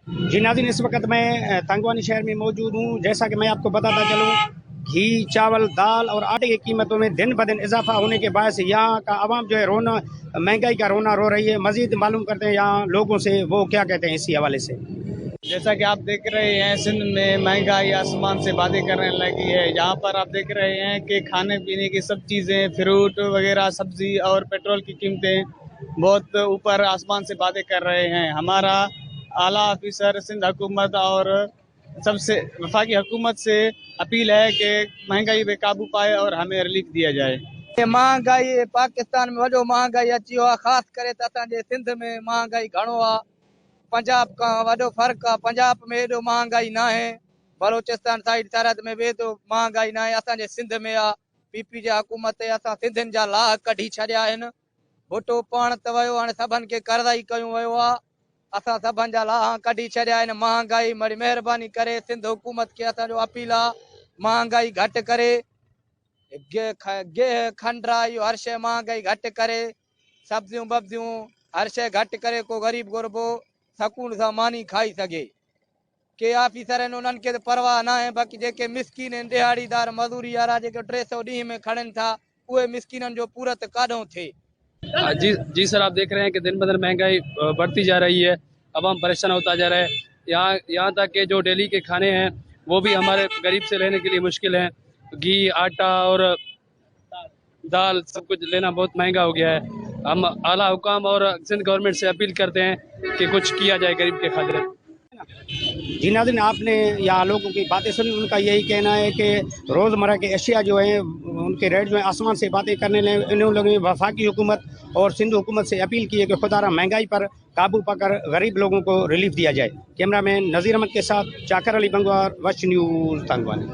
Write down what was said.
जी नाज़रीन, इस वक्त मैं तंगवानी शहर में मौजूद हूँ। जैसा कि मैं आपको बताता चलूँ, घी, चावल, दाल और आटे की कीमतों में दिन ब दिन इजाफा होने के बायस यहाँ का आवाम जो है रोना, महंगाई का रोना रो रही है। मजीद मालूम करते हैं यहाँ लोगों से, वो क्या कहते हैं इसी हवाले से। जैसा कि आप देख रहे हैं, सिंध में महंगाई आसमान से बातें करने लगी है। यहाँ पर आप देख रहे हैं कि खाने पीने की सब चीज़ें, फ्रूट वगैरह, सब्जी और पेट्रोल की कीमतें बहुत ऊपर आसमान से बातें कर रहे हैं। हमारा आला ऑफिसर सिंध हुकूमत और सबसे वफाकी हुकूमत से अपील है कि महंगाई पे काबू पाए और हमें रिलीफ दिया जाए। महंगाई पाकिस्तान में वॾो महंगाई अची वियो आहे, ख़ासि करे त असांजे सिंध में महंगाई घणो आहे। पंजाब खां वॾो फ़र्क़ु आहे। पंजाब में एॾो महंगाई न आहे, बलोचिस्तान साइड सरहद में बि एॾो महंगाई न आहे, असांजे सिंध में आहे। पीपी जे हुकूमत असां सिंधियुनि जा लाह कढी छॾिया आहिनि। भुटो पाण त वियो, हाणे सभिनि खे क़र्ज़ाई कयूं वियो आहे। असां सभिनि जा लाह कढी छॾिया आहिनि। महंगाई वरी महिरबानी करे सिंध हुकूमत खे असांजो अपील आहे, महंगाई घटि करे। खंडु इहो हर शइ महंगाई घटि करे, सब्जियूं वब्जियूं हर शइ घटि करे, को ग़रीब गुरबो सकून सां मानी खाई सघे। के ऑफिसर आहिनि उन्हनि खे त परवाह न आहे, बाक़ी जेके मिसकिन आहिनि, दिहाड़ीदार, मज़दूरी वारा जेके 300 ॾींहं में खणनि था, उहे मिसकिननि जो पूरत काॾों थिए। जी जी सर, आप देख रहे हैं कि दिन ब दिन महंगाई बढ़ती जा रही है, अवाम परेशान होता जा रहा है। यहाँ तक कि जो डेली के खाने हैं वो भी हमारे गरीब से लेने के लिए मुश्किल है। घी, आटा और दाल सब कुछ लेना बहुत महंगा हो गया है। हम आला हुकाम और सिंध गवर्नमेंट से अपील करते हैं कि कुछ किया जाए गरीब के खातिर। जी नाज़रीन, आपने यहाँ लोगों की बातें सुनी। उनका यही कहना है कि रोज़मर्रा के अशिया जो हैं उनके रेट जो है आसमान से बातें करने लगे। इन लोगों ने वफाकी हुकूमत और सिंध हुकूमत से अपील की है कि खुदारा महंगाई पर काबू पाकर गरीब लोगों को रिलीफ दिया जाए। कैमरा मैन नज़ीर अहमद के साथ चाकर अली बंगवार, वश न्यूज़ तंगवानी।